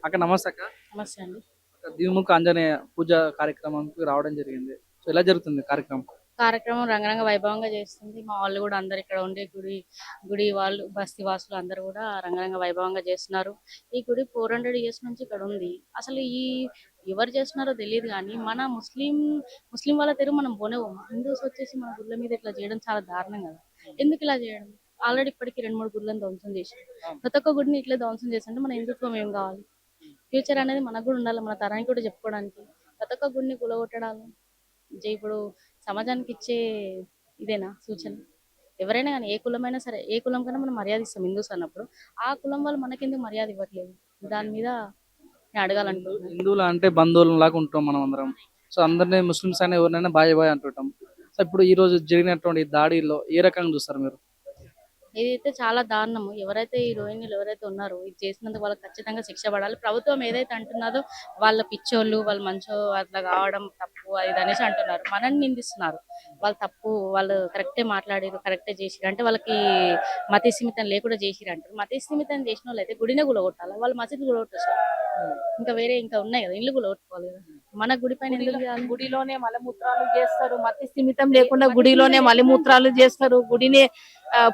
అక్క నమస్తే అక్క. నమస్తే అండి. అక్క దీవుముఖ ఆంజనేయ పూజ కార్యక్రమానికి రావడం జరిగింది. సో ఎలా జరుగుతుంది కార్యక్రమం? కార్యక్రమం రంగరంగ వైభవంగా చేస్తుంది. మా వాళ్ళు కూడా అందరు ఇక్కడ ఉండే గుడి వాళ్ళు బస్తీ వాసులు అందరూ కూడా రంగరంగ వైభవంగా చేస్తున్నారు. ఈ గుడి 400 ఇయర్స్ నుంచి ఇక్కడ ఉంది. అసలు ఎవరు చేస్తున్నారో తెలియదు కానీ మన ముస్లిం వాళ్ళ తెరువు మనం పోనేపోము. హిందూస్ వచ్చేసి మన గుళ్ళ మీద ఇట్లా చేయడం చాలా దారుణం కదా. ఎందుకు ఇలా చేయడం? ఆల్రెడీ ఇప్పటికి 2, 3 గుళ్ళని ధ్వంసం చేశారు. ప్రతి ఒక్క గుడిని ఇట్లా ధ్వంసం చేస్తుంటే మన హిందుత్వం ఏం కావాలి? ఫ్యూచర్ అనేది మనకు కూడా ఉండాలి, మన తరానికి కూడా చెప్పుకోవడానికి. ప్రతి ఒక్క గుడిని కూలగొట్టడాలు ఇప్పుడు సమాజానికి ఇచ్చే ఇదేనా సూచన? ఎవరైనా కానీ ఏ కులమైనా సరే, ఏ కులం కన్నా మనం మర్యాద ఇస్తాం హిందూస్ అన్నప్పుడు. ఆ కులం వాళ్ళు మనకెందుకు మర్యాద ఇవ్వట్లేదు? దాని మీద నేను అడగాలనుకుంటున్నాను. హిందువులు అంటే బంధువులు లాగా ఉంటాం మనం అందరం. సో అందరినీ ముస్లిమ్స్ అయినా ఎవరినైనా బాయ్ బాయ్ అంటుంటాం. సో ఇప్పుడు ఈ రోజు జరిగినటువంటి దాడిలో ఏ రకంగా చూస్తారు మీరు? ఇదైతే చాలా దారుణము. ఎవరైతే ఈ రోహిణ్యులు ఎవరైతే ఉన్నారో ఇది చేసినందుకు వాళ్ళకి ఖచ్చితంగా శిక్ష పడాలి. ప్రభుత్వం ఏదైతే అంటున్నదో వాళ్ళ పిచ్చోళ్ళు వాళ్ళు మంచో అట్లా కావడం తప్పు అది ఇది అనేసి అంటున్నారు, మనల్ని నిందిస్తున్నారు. వాళ్ళు తప్పు, వాళ్ళు కరెక్టే మాట్లాడారు, కరెక్టే చేసిరు అంటే వాళ్ళకి మతి స్థిమితం లేకుండా చేసిరు అంటారు. మతి స్థిమితం చేసిన వాళ్ళు అయితే గుడినే గులగొట్టాలి, వాళ్ళు మసీదు గులగొట్టేసారు. ఇంకా వేరే ఇంకా ఉన్నాయి కదా, ఇల్లు గులగొట్టుకోవాలి కదా. మన గుడి పైన ఎందుకు చేయాలి? గుడిలోనే మలమూత్రాలు చేస్తారు. మతి స్థిమితం లేకుండా గుడిలోనే మలమూత్రాలు చేస్తారు. గుడిని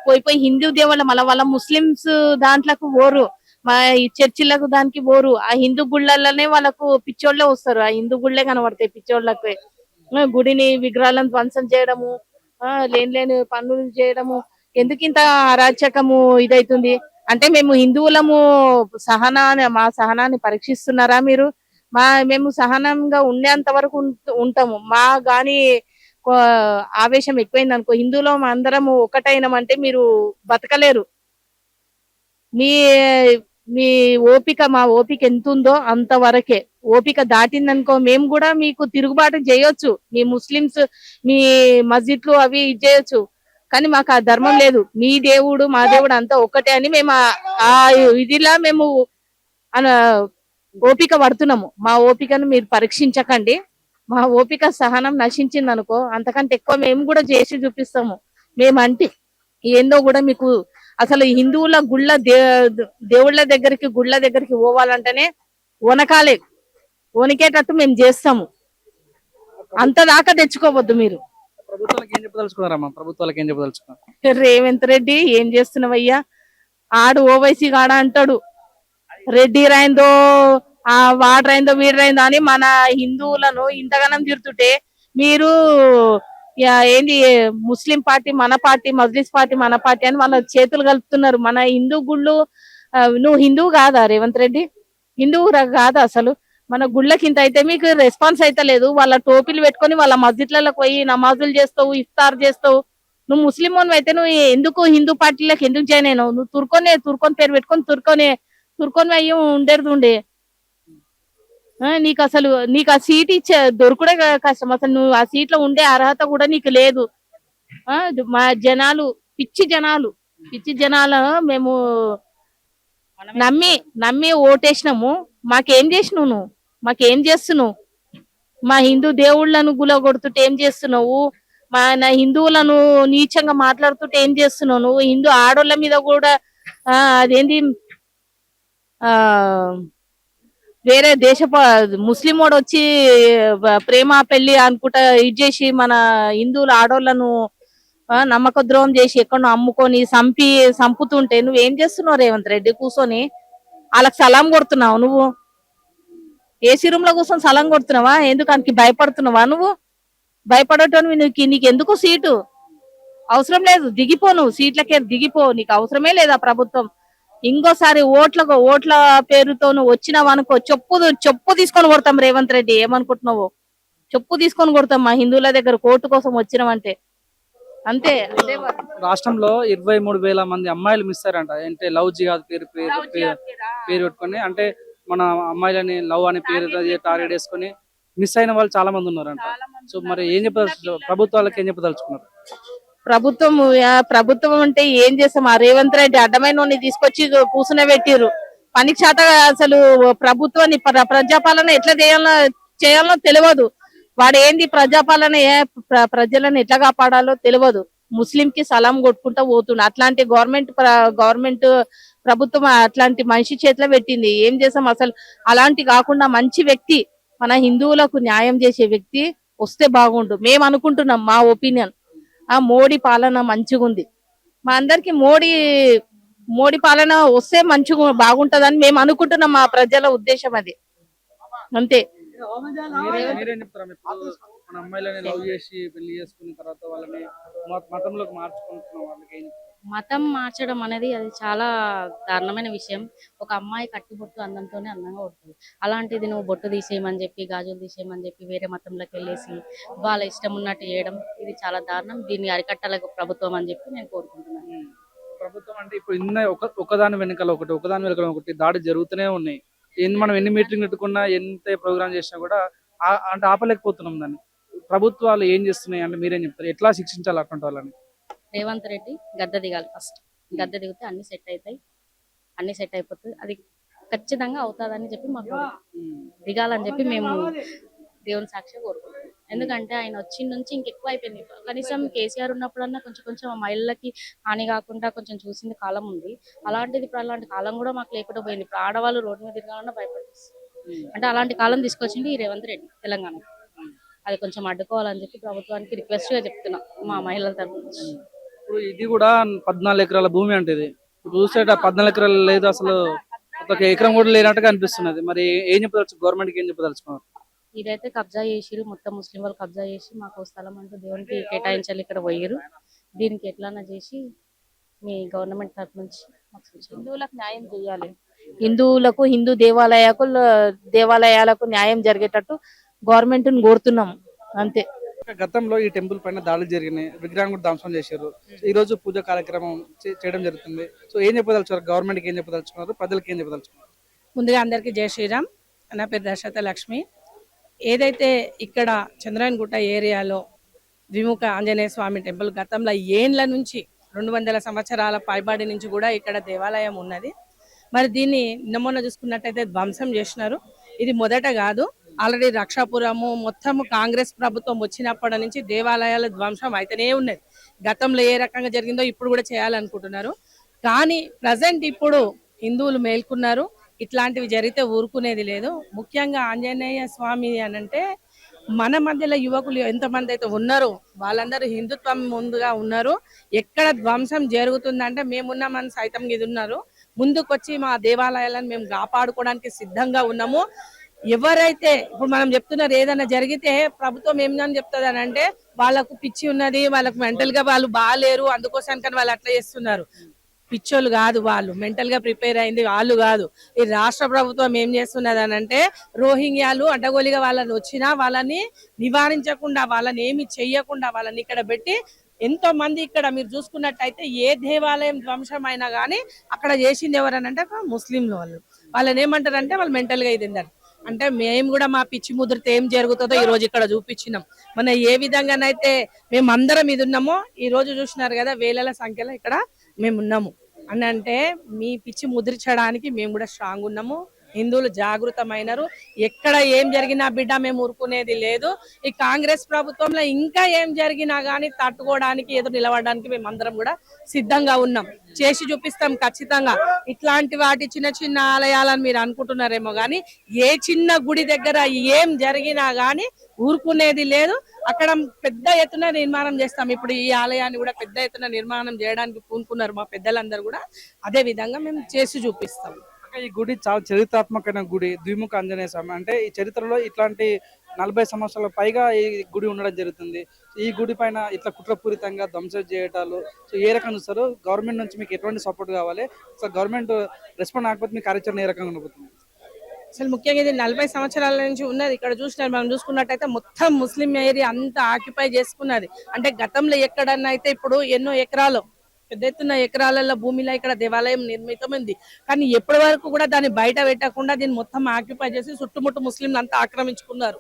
పోయి హిందూ దేవుళ్ళ వాళ్ళ ముస్లిమ్స్ దాంట్లకు పోరు, మా ఈ చర్చిలకు దానికి పోరు. ఆ హిందూ గుళ్ళలోనే వాళ్ళకు పిచ్చోళ్ళే వస్తారు. ఆ హిందూ గుళ్ళే కనబడతాయి పిచ్చోళ్ళకి. గుడిని విగ్రహాలను ధ్వంసం చేయడము, లేని పనులు చేయడము. ఎందుకు ఇంత అరాచకము ఇదైతుంది అంటే మేము హిందువులము మా సహనాన్ని పరీక్షిస్తున్నారా మీరు? మేము సహనంగా ఉండేంత వరకు ఉంటాము. మా గాని ఆవేశం ఎక్కువైంది అనుకో, హిందువులం అందరము ఒకటైనమంటే మీరు బతకలేరు. మీ మీ ఓపిక మా ఓపిక ఎంత ఉందో అంతవరకే. ఓపిక దాటిందనుకో మేము కూడా మీకు తిరుగుబాటు చేయొచ్చు. మీ ముస్లిమ్స్ మీ మస్జిద్లు అవి చేయొచ్చు, కానీ మాకు ఆ ధర్మం లేదు. మీ దేవుడు మా దేవుడు అంతా ఒక్కటే అని మేము ఆ ఇదిలా మేము ఓపిక పడుతున్నాము. మా ఓపికను మీరు పరీక్షించకండి. మా ఓపిక సహనం నశించింది అనుకో, అంతకంటే ఎక్కువ మేము కూడా చేసి చూపిస్తాము. మేమంటే ఏందో కూడా మీకు అసలు హిందువుల దేవుళ్ళ దగ్గరికి గుళ్ళ దగ్గరికి పోవాలంటేనే వనకాలే, వణికేటట్టు మేము చేస్తాము. అంత దాకా తెచ్చుకోవద్దు మీరు. ప్రభుత్వాలకు ఏం చెప్పదలుచుకున్నారమ్మా? ప్రభుత్వాలకు ఏం చెప్పదలుచుకున్నారు? రేవంత్ రెడ్డి ఏం చేస్తున్నావయ్యా? ఆడు ఓవైసీ గాడ అంటాడు, రెడ్డి రాయిందో వాడరైందో వీడరైందో అని మన హిందువులను ఇంతగానం తిరుతుంటే మీరు ఏంది ముస్లిం పార్టీ మన పార్టీ, మజ్లిస్ పార్టీ మన పార్టీ అని వాళ్ళ చేతులు కలుపుతున్నారు. మన హిందూ గుళ్ళు నువ్వు హిందువు కాదా రేవంత్ రెడ్డి? హిందువు కాదా అసలు? మన గుళ్ళకి ఇంత అయితే మీకు రెస్పాన్స్ అయితే లేదు. వాళ్ళ టోపీలు పెట్టుకొని వాళ్ళ మస్జిద్లకు పోయి నమాజులు చేస్తావు, ఇఫ్తార్ చేస్తావు. నువ్వు ముస్లిం అయితే నువ్వు ఎందుకు హిందూ పార్టీలకు ఎందుకు జాయిన్ అయినావు? నువ్వు తుర్కొని పేరు పెట్టుకొని తుర్కొని అయ్యి ఉండే. నీకు ఆ సీట్ దొరుకుడే కష్టం. అసలు నువ్వు ఆ సీట్ లో ఉండే అర్హత కూడా నీకు లేదు. మా పిచ్చి జనాలు మేము నమ్మి ఓటేసినాము. మాకేం చేసినావు నువ్వు? మాకేం చేస్తున్నావు? మా హిందూ దేవుళ్ళను గులగొడుతుంటే ఏం చేస్తున్నావు? నా హిందువులను నీచంగా మాట్లాడుతుంటే ఏం చేస్తున్నావు నువ్వు? హిందూ ఆడోళ్ళ మీద కూడా అదేంది వేరే ముస్లిం వాడు వచ్చి ప్రేమ పెళ్లి అనుకుంటా ఇది చేసి మన హిందువుల ఆడోళ్ళను నమ్మక ద్రోహం చేసి ఎక్కడో అమ్ముకొని సంపుతుంటే నువ్వేం చేస్తున్నావు రేవంత్ రెడ్డి? కూర్చొని వాళ్ళకి సలాం కొడుతున్నావు నువ్వు? ఏసీ రూమ్ లో కూర్చొని సలాం కొడుతున్నావా? ఎందుకు భయపడుతున్నావా నువ్వు? భయపడటం నీకు ఎందుకు సీటు? అవసరం లేదు, దిగిపో. నువ్వు సీట్లకే దిగిపో, నీకు అవసరమే లేదా ప్రభుత్వం. ఇంకోసారి ఓట్ల పేరుతో నువ్వు వచ్చినావనుకో చెప్పు తీసుకొని కొడతాం రేవంత్ రెడ్డి. ఏమనుకుంటున్నావు? చెప్పు తీసుకొని కొడతాం మా హిందువుల దగ్గర కోర్టు కోసం వచ్చినావంటే. అంతే. రాష్ట్రంలో 23,000 మంది అమ్మాయిలు మిస్ అయ్యారంట. అంటే లవ్ జిహాద్ పేరు పెట్టుకొని, అంటే మన అమ్మాయిలని లవ్ అనే పేరు టార్గెట్ వేసుకొని మిస్ అయిన వాళ్ళు చాలా మంది ఉన్నారంట. సో మరి ఏం ప్రభుత్వాలకు ఏం చెప్పదలుచుకున్నారు? ప్రభుత్వం అంటే ఏం చేస్తాం? ఆ రేవంత్ రెడ్డి అడ్డమైన తీసుకొచ్చి కూర్చునే పెట్టిరు. పనికి శాత అసలు ప్రభుత్వాన్ని ప్రజాపాలన ఎట్లా చేయాలో తెలియదు. వాడు ఏంది ప్రజాపాలన ప్రజలను ఎట్లా కాపాడాలో తెలియదు. ముస్లిం కి సలాం కొట్టుకుంటా పోతుండు. అట్లాంటి గవర్నమెంట్ ప్రభుత్వం అట్లాంటి మనిషి చేతిలో పెట్టింది. ఏం చేసాం అసలు? అలాంటి కాకుండా మంచి వ్యక్తి, మన హిందువులకు న్యాయం చేసే వ్యక్తి వస్తే బాగుండు మేము అనుకుంటున్నాం. మా ఒపీనియన్. ఆ మోడీ పాలన మంచిగుంది. మా అందరికి మోడీ పాలన వస్తే మంచిగా బాగుంటదని మేము అనుకుంటున్నాం. మా ప్రజల ఉద్దేశం అది. అంతే. మీరేం చెప్తారా? ఇప్పుడు మన అమ్మాయిలని లవ్ చేసి పెళ్లి చేసుకున్న తర్వాత వాళ్ళని మతంలోకి మార్చుకుంటున్న వాళ్ళకి ఏం చెప్తారు? మతం మార్చడం అనేది అది చాలా దారుణమైన విషయం. ఒక అమ్మాయి కట్టుబొట్టు అందంతోనే అందంగా ఉంటుంది. అలాంటిది నువ్వు బొట్టు తీసేయమని చెప్పి, గాజులు తీసేయమని చెప్పి వేరే మతంలోకి వెళ్ళేసి వాళ్ళ ఇష్టం ఉన్నట్టు చేయడం ఇది చాలా దారుణం. దీన్ని అరికట్టాలి ప్రభుత్వం అని చెప్పి నేను కోరుకుంటున్నాను. ప్రభుత్వం అంటే ఇప్పుడు ఒకదాని వెనకాల ఒకటి దాడి జరుగుతూనే ఉన్నాయి. మనం ఎన్ని మీటింగ్ పెట్టుకున్నా ఎంత ప్రోగ్రామ్ చేసినా కూడా అంటే ఆపలేకపోతున్నాం దాన్ని. ప్రభుత్వాలు ఏం చేస్తున్నాయి అంటే మీరేం చెప్తారు? ఎట్లా శిక్షించాలి అటువంటి వాళ్ళని? రేవంత్ రెడ్డి గద్దె దిగాలి ఫస్ట్. గద్దె దిగితే అన్ని సెట్ అవుతాయి, అన్ని సెట్ అయిపోతుంది. అది ఖచ్చితంగా అవుతుందని చెప్పి మాకు దిగాలని చెప్పి మేము దేవుని సాక్షిగా కోరుకుంటున్నాం. ఎందుకంటే ఆయన వచ్చిన నుంచి ఇంకెక్కువ అయిపోయింది. కనీసం కేసీఆర్ ఉన్నప్పుడన్నా కొంచెం కొంచెం ఆ మహిళలకి హాని కాకుండా కొంచెం చూసింది కాలం ఉంది. అలాంటిది ఇప్పుడు అలాంటి కాలం కూడా మాకు లేకుండా పోయింది. ఇప్పుడు ఆడవాళ్ళు రోడ్డు మీద తిరగాలన్నా భయపడేస్తారు. అంటే అలాంటి కాలం తీసుకొచ్చింది ఈ రేవంత్ రెడ్డి తెలంగాణ. అది కొంచెం అడ్డుకోవాలని చెప్పి ప్రభుత్వానికి రిక్వెస్ట్ గా చెప్తున్నాం మా మహిళల తరఫు నుంచి. ఇప్పుడు ఇది కూడా 14 ఎకరాల భూమి అంటే ఇది చూస్తే 14 ఎకరాలు లేదు, అసలు ఒక ఎకరం కూడా లేనట్టుగా అనిపిస్తున్నది. మరి ఏం చెప్పదలుచు గవర్నమెంట్కి ఏం చెప్పదలుచుకున్నారు? ఇదైతే కబ్జా చేసిరు, మొత్తం ముస్లిం వాళ్ళు కబ్జా చేసి మాకు స్థలం అంటూ దేవునికి కేటాయించాలి ఇక్కడ పోయిరు. దీనికి ఎట్లన్నా చేసి మీ గవర్నమెంట్ తరఫు నుంచి మాకు సూచన. హిందువులకు న్యాయం చేయాలి. హిందువులకు, హిందూ దేవాలయాలకు న్యాయం జరిగేటట్టు గవర్నమెంట్ కోరుతున్నాం. అంతే. గతంలో ఈ టెంపుల్ పైన దాడులు జరిగినాయి, విగ్రహం కూడా ధ్వంసం చేశారు. ఈ రోజు పూజ కార్యక్రమం చేయడం జరుగుతుంది. సో ఏం చెప్పదలుచున్నారు? గవర్నమెంట్కి ఏం చెప్పదలుచుకున్నారు? ప్రజలకు ఏం చెప్పదలుచుకున్నారు? ముందుగా అందరికీ జై శ్రీరామ్. నా పేరు దశరథ లక్ష్మి. ఏదైతే ఇక్కడ చంద్రాయణగుట్ట ఏరియాలో ద్విముఖ ఆంజనేయ స్వామి టెంపుల్ గతంలో ఏండ్ల నుంచి 200 సంవత్సరాల పైబడి నుంచి కూడా ఇక్కడ దేవాలయం ఉన్నది. మరి దీన్ని నిన్న చూసుకున్నట్టయితే ధ్వంసం చేసినారు. ఇది మొదట కాదు, ఆల్రెడీ రక్షాపురము మొత్తం కాంగ్రెస్ ప్రభుత్వం వచ్చినప్పటి నుంచి దేవాలయాల ధ్వంసం అయితేనే ఉన్నది. గతంలో ఏ రకంగా జరిగిందో ఇప్పుడు కూడా చేయాలనుకుంటున్నారు. కానీ ప్రజెంట్ ఇప్పుడు హిందువులు మేల్కున్నారు. ఇట్లాంటివి జరిగితే ఊరుకునేది లేదు. ముఖ్యంగా ఆంజనేయ స్వామి అనంటే మన మధ్యలో యువకులు ఎంతమంది అయితే ఉన్నారో వాళ్ళందరూ హిందుత్వం ముందుగా ఉన్నారు. ఎక్కడ ధ్వంసం జరుగుతుందంటే మేమున్నామని సైతం ఇది ఉన్నారు. ముందుకొచ్చి మా దేవాలయాలను మేము కాపాడుకోవడానికి సిద్ధంగా ఉన్నాము. ఎవరైతే ఇప్పుడు మనం చెప్తున్నారు ఏదైనా జరిగితే ప్రభుత్వం ఏమని చెప్తుంది అని అంటే వాళ్ళకు పిచ్చి ఉన్నది, వాళ్ళకు మెంటల్ గా వాళ్ళు బాగాలేరు, అందుకోసానికని వాళ్ళు అట్లా చేస్తున్నారు. పిచ్చోళ్ళు కాదు, వాళ్ళు మెంటల్ గా ప్రిపేర్ అయింది వాళ్ళు కాదు. ఈ రాష్ట్ర ప్రభుత్వం ఏం చేస్తున్నది అని అంటే రోహింగ్యాలు అడ్డగోలిగా వాళ్ళని వచ్చినా వాళ్ళని నివారించకుండా, వాళ్ళని ఏమి చెయ్యకుండా వాళ్ళని ఇక్కడ పెట్టి ఎంతో మంది ఇక్కడ మీరు చూసుకున్నట్టయితే ఏ దేవాలయం ధ్వంసం అయినా కానీ అక్కడ చేసింది ఎవరనంటే ముస్లింలు. వాళ్ళని ఏమంటారంటే వాళ్ళు మెంటల్ గా ఇది అంటే మేము కూడా మా పిచ్చి ముద్రతో ఏం జరుగుతుందో ఈ రోజు ఇక్కడ చూపించినాం. మన ఏ విధంగానైతే మేము అందరం ఇది ఉన్నామో ఈ రోజు చూసినారు కదా, వేల సంఖ్యలో ఇక్కడ మేము ఉన్నాము అని అంటే మీ పిచ్చి ముద్రించడానికి మేము కూడా స్ట్రాంగ్ ఉన్నాము. హిందువులు జాగృతమైనరు. ఎక్కడ ఏం జరిగినా బిడ్డ మేము ఊరుకునేది లేదు. ఈ కాంగ్రెస్ ప్రభుత్వంలో ఇంకా ఏం జరిగినా గానీ తట్టుకోవడానికి, ఎదురు నిలబడడానికి మేము అందరం కూడా సిద్ధంగా ఉన్నాం. చేసి చూపిస్తాం ఖచ్చితంగా. ఇట్లాంటి వాటి చిన్న చిన్న ఆలయాలను మీరు అనుకుంటున్నారేమో గానీ ఏ చిన్న గుడి దగ్గర ఏం జరిగినా గానీ ఊరుకునేది లేదు. అక్కడ పెద్ద ఎత్తున నిర్మాణం చేస్తాం. ఇప్పుడు ఈ ఆలయాన్ని కూడా పెద్ద ఎత్తున నిర్మాణం చేయడానికి పూనుకున్నారు మా పెద్దలందరూ కూడా. అదే విధంగా మేము చేసి చూపిస్తాం. ఈ గుడి చాలా చరిత్రాత్మకమైన గుడి, ద్విముఖ ఆంజనేయ స్వామి. అంటే ఈ చరిత్రలో ఇట్లాంటి 40 సంవత్సరాల పైగా ఈ గుడి ఉండడం జరుగుతుంది. ఈ గుడి పైన ఇట్లా కుట్రపూరితంగా ధ్వంసం చేయటాలు సో ఏ రకంగా చూస్తారు? గవర్నమెంట్ నుంచి మీకు ఎటువంటి సపోర్ట్ కావాలి? సో గవర్నమెంట్ రెస్పాండ్ కాకపోతే మీ కార్యాచరణ ఏ రకంగా ఉండబోతుంది? అసలు ముఖ్యంగా ఇది 40 సంవత్సరాల నుంచి ఉన్నది. ఇక్కడ చూసినారు మనం చూసుకున్నట్టయితే మొత్తం ముస్లిం ఏరియా అంతా ఆక్యుపై చేసుకున్నది. అంటే గతంలో ఎక్కడన్నా అయితే ఇప్పుడు ఎన్నో ఎకరాలు పెద్ద ఎత్తున ఎకరాలలో భూమిలో ఇక్కడ దేవాలయం నిర్మితమైంది. కానీ ఎప్పటి వరకు కూడా దాన్ని బయట పెట్టకుండా దీన్ని మొత్తం ఆక్యుపై చేసి చుట్టుముట్టు ముస్లింలు అంతా ఆక్రమించుకున్నారు.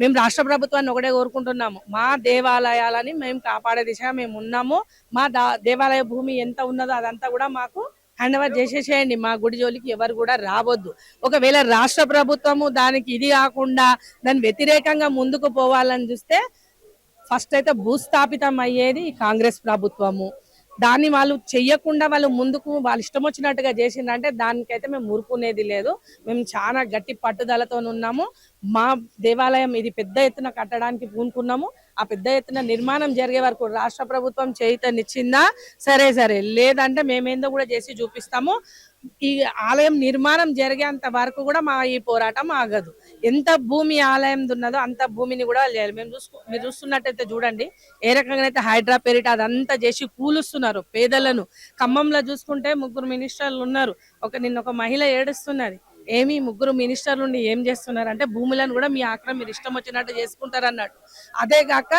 మేము రాష్ట్ర ప్రభుత్వాన్ని ఒకటే కోరుకుంటున్నాము, మా దేవాలయాలని మేము కాపాడే దిశగా మేము ఉన్నాము. మా దేవాలయ భూమి ఎంత ఉన్నదో అదంతా కూడా మాకు హ్యాండ్ ఓవర్ చేసేసేయండి. మా గుడి జోలికి ఎవరు కూడా రావద్దు. ఒకవేళ రాష్ట్ర ప్రభుత్వము దానికి ఇది కాకుండా దాని వ్యతిరేకంగా ముందుకు పోవాలని చూస్తే ఫస్ట్ అయితే భూస్థాపితం అయ్యేది కాంగ్రెస్ ప్రభుత్వము. దాన్ని వాళ్ళు చెయ్యకుండా వాళ్ళు ముందుకు వాళ్ళు ఇష్టం వచ్చినట్టుగా చేసిందంటే దానికైతే మేము ఊరుకునేది లేదు. మేము చాలా గట్టి పట్టుదలతో ఉన్నాము. మా దేవాలయం ఇది పెద్ద ఎత్తున కట్టడానికి పూనుకున్నాము. ఆ పెద్ద ఎత్తున నిర్మాణం జరిగే వరకు రాష్ట్ర ప్రభుత్వం చేయూతనిచ్చిందా సరే లేదంటే మేమేందో కూడా చేసి చూపిస్తాము. ఈ ఆలయం నిర్మాణం జరిగేంత వరకు కూడా మా ఈ పోరాటం ఆగదు. ఎంత భూమి ఆలయం ఉన్నదో అంత భూమిని కూడా లేదు. మీరు చూస్తున్నట్టయితే చూడండి ఏ రకంగా అయితే హైడ్రా పేరిట అదంతా చేసి కూలుస్తున్నారు పేదలను. ఖమ్మంలో చూసుకుంటే 3 మినిస్టర్లు ఉన్నారు. నిన్న ఒక మహిళ ఏడుస్తున్నది. ఏమి 3 మినిస్టర్లు ఉండి ఏం చేస్తున్నారు అంటే భూములను కూడా మీ ఆక్రమణ మీరు ఇష్టం వచ్చినట్టు చేసుకుంటారు అన్నట్టు. అదే కాక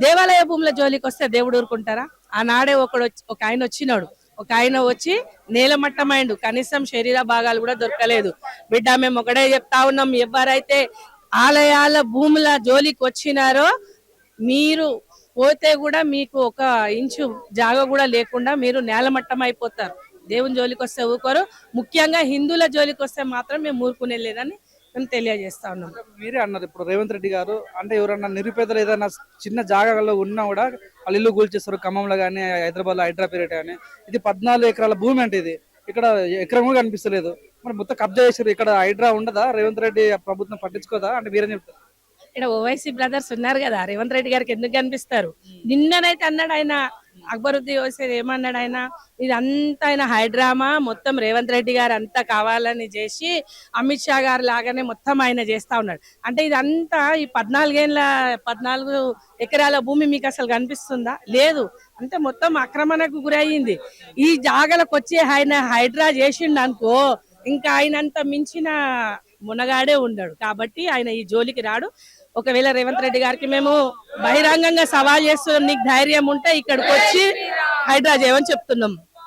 దేవాలయ భూముల జోలికి వస్తే దేవుడు ఊరుకుంటారా? ఆనాడే ఒక ఆయన వచ్చినాడు. ఒక ఆయన వచ్చి నేలమట్టమైండు, కనీసం శరీర భాగాలు కూడా దొరకలేదు. బిడ్డ మేము ఒకటే చెప్తా ఉన్నాం, ఎవరైతే ఆలయాల భూముల జోలికి వచ్చినారో మీరు పోతే కూడా మీకు 1 ఇంచు జాగ కూడా లేకుండా మీరు నేలమట్టం అయిపోతారు. దేవుని జోలికి వస్తే ఊరుకోరు. ముఖ్యంగా హిందువుల జోలికి వస్తే మాత్రం మేము ఊరుకునే లేదని మేము తెలియజేస్తా ఉన్నాం. మీరే అన్నారు ఇప్పుడు రేవంత్ రెడ్డి గారు అంటే ఎవరన్నా నిరుపేదలు ఏదైనా చిన్న జాగాలో ఉన్నా కూడా వాళ్ళు ఇల్లు కూల్చేస్తారు. ఖమ్మంలో కానీ హైదరాబాద్ లో హైడ్రా పీరియడ్ కానీ ఇది 14 ఎకరాల భూమి అంటే ఇది ఇక్కడ ఎకరం కూడా కనిపిస్తలేదు. మరి మొత్తం కబ్జా చేసారు. ఇక్కడ హైడ్రా ఉండదా? రేవంత్ రెడ్డి ప్రభుత్వం పట్టించుకోదా అంటే మీరేం చెప్తారు? ఇక్కడ ఓవైసీ బ్రదర్స్ ఉన్నారు కదా, రేవంత్ రెడ్డి గారికి ఎందుకు కనిపిస్తారు? నిన్ననైతే అన్నాడు ఆయన, అక్బరుద్దీన్ ఓవైసీ ఏమన్నాడు ఆయన, ఇదంతా ఆయన హైడ్రామా మొత్తం రేవంత్ రెడ్డి గారు అంతా కావాలని చేసి అమిత్ షా గారు లాగానే మొత్తం ఆయన చేస్తా ఉన్నాడు. అంటే ఇదంతా ఈ 14 ఎకరాల భూమి మీకు అసలు కనిపిస్తుందా? లేదు. అంటే మొత్తం ఆక్రమణకు గురయ్యింది. ఈ జాగలకు వచ్చి ఆయన హైడ్రా చేసిండు అనుకో ఇంకా ఆయనంత మించిన మునగాడే ఉండడు. కాబట్టి ఆయన ఈ జోలికి రాడు. ఒకవేళ రేవంత్ రెడ్డి గారికి మేము బహిరంగంగా సవాల్ చేస్తున్నాం, నీకు ధైర్యం ఉంటే ఇక్కడికి వచ్చి హైడ్రా చేయమని చెప్తున్నాం.